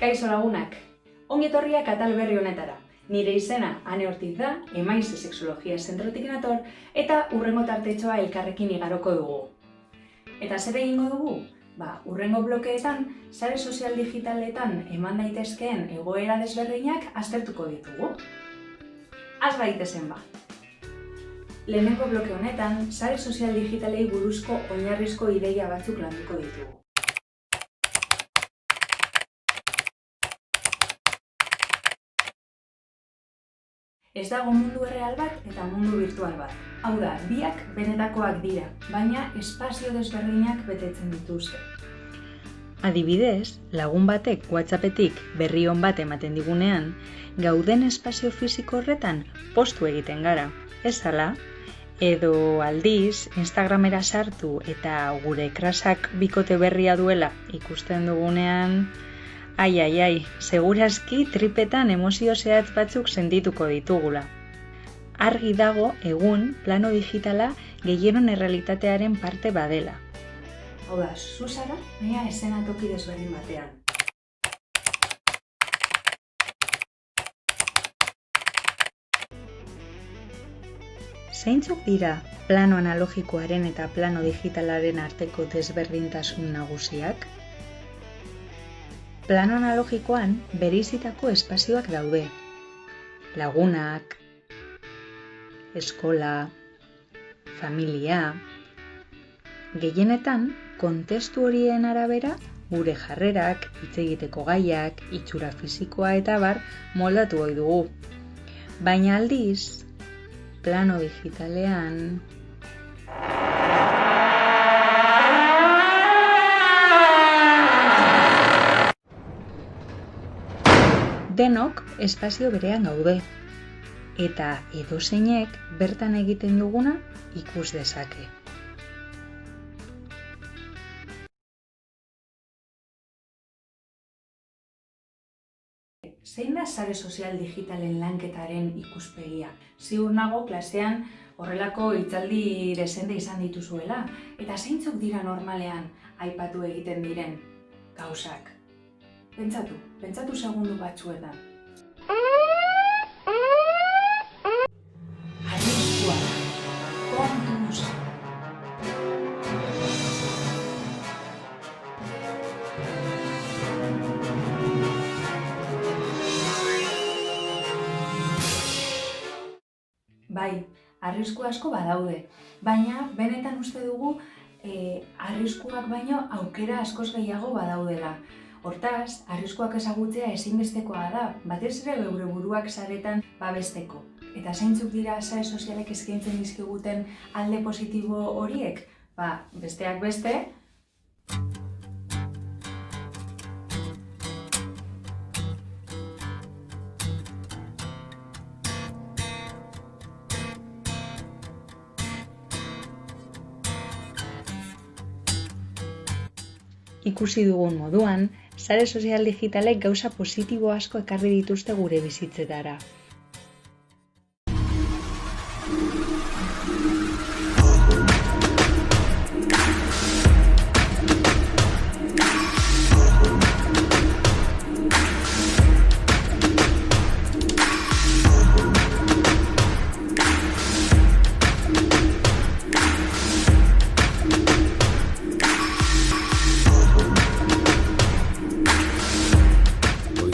Kaixo lagunak, ongi etorriak atal berri honetara. Nire izena Ane Ortiz da, Emaize Sexologia Zentrotik nator, eta hurrengo tartetxoa elkarrekin igaroko dugu. Eta zer egingo dugu? Hurrengo blokeetan, sare sozial digitaletan eman daitezkeen egoera desberdinak aztertuko ditugu. Az gaitezen ba! Lehenengo bloke honetan, sare sozial digitalei buruzko oinarrizko ideia batzuk landuko ditugu. Ez dago mundu erreal bat eta mundu virtual bat. Hau da, biak benetakoak dira, baina espazio desberdinak betetzen dituzte. Adibidez, lagun batek WhatsAppetik berri on bat ematen digunean, gauden espazio fisiko horretan postu egiten gara, ez ala? Edo aldiz, Instagramera sartu eta gure krasak bikote berria duela ikusten dugunean, ai, segurazki tripetan emozio zehatz batzuk sentituko ditugula. Argi dago egun plano digitala gehienon errealitatearen parte badela. Hau da, zu zara, baina eszenatoki desberdin batean. Zeintzuk dira plano analogikoaren eta plano digitalaren arteko desberdintasun nagusiak? Plano analogikoan bereizitako espazioak daude. Lagunak, eskola, familia. Gehienetan, kontestu horien arabera, gure jarrerak, hitz egiteko gaiak, itxura fisikoa eta abar moldatu ohi dugu. Baina aldiz, plano digitalean denok espazio berean gaude, eta edozeinek bertan egiten duguna ikus dezake. Zein da sare sozial digitalen lanketaren ikuspegia? Ziur nago klasean horrelako hitzaldi dezente izan dituzuela, eta zeintzuk dira normalean aipatu egiten diren gauzak? Pentsatu segundu batzuetan. Arriskua, kontuz. Bai, arrisku asko badaude, baina benetan uste dugu arriskuak baino aukera askoz gehiago badaudela. Hortaz, arriskuak ezagutzea ezinbestekoa da, batez ere geure buruak saretan babesteko. Eta zeintzuk dira sare sozialek eskaintzen dizkiguten alde positibo horiek? Besteak beste, ikusi dugun moduan, sare sozial digitalek gauza positibo asko ekarri dituzte gure bizitzetara.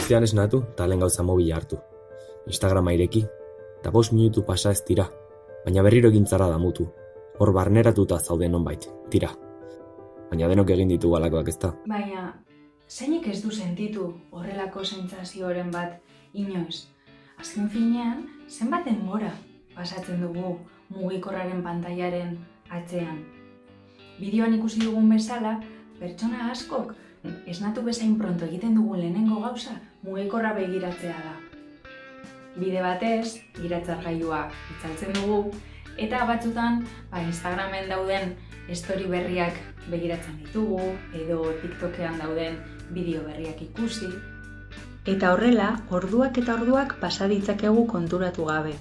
Goizean esnatu eta lehen gauza mobila hartu. Instagrama ireki, eta 5 minutu pasa ez tira, baina berriro egin zara damutu. Hor barneratuta zauden nonbait, tira. Baina denok egin ditugu halakoak ezta. Baina, zeinek ez du sentitu horrelako sentsazioren bat inoiz? Azken finean, zenbat denbora pasatzen dugu mugikorraren pantailaren atzean. Bideoan ikusi dugun bezala, pertsona askok esnatu bezain pronto egiten dugun lehenengo gauza mugikorra begiratzea da. Bide batez, iratzargailua itzaltzen dugu, eta batzutan Instagramen dauden story berriak begiratzen ditugu, edo TikTokean dauden bideo berriak ikusi. Eta horrela, orduak eta orduak pasa ditzakegu konturatu gabe.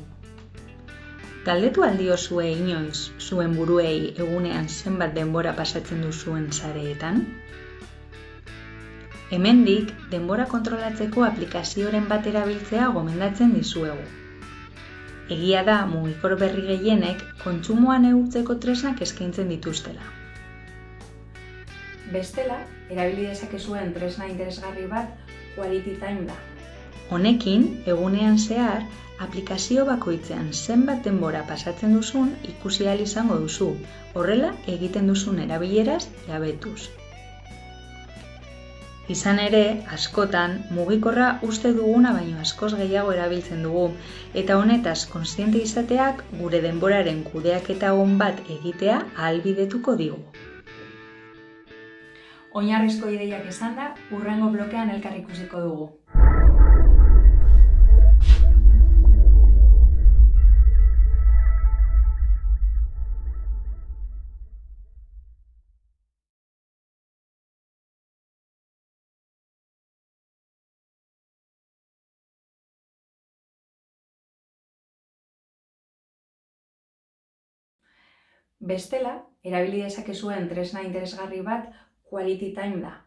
Galdetu aldiozue inoiz zuen buruei egunean zenbat denbora pasatzen duzuen sareetan? Hemendik, denbora kontrolatzeko aplikazioren bat erabiltzea gomendatzen dizuegu. Egia da mugikor berri gehienek kontsumoa neurtzeko tresnak eskaintzen dituztela. Bestela, erabili dezakezuen tresna interesgarri bat Quality Time da. Honekin, egunean zehar, aplikazio bakoitzean zenbat denbora pasatzen duzun ikusi ahal izango duzu, horrela egiten duzun erabileraz jabetuz. Izan ere, askotan, mugikorra uste duguna baino askoz gehiago erabiltzen dugu, eta honetaz kontziente izateak gure denboraren kudeaketa on bat egitea ahalbidetuko digu. Oinarrizko ideiak esanda, hurrengo blokean elkar ikusiko dugu. Bestela, erabili dezakezuen tresna interesgarri bat Quality Time da.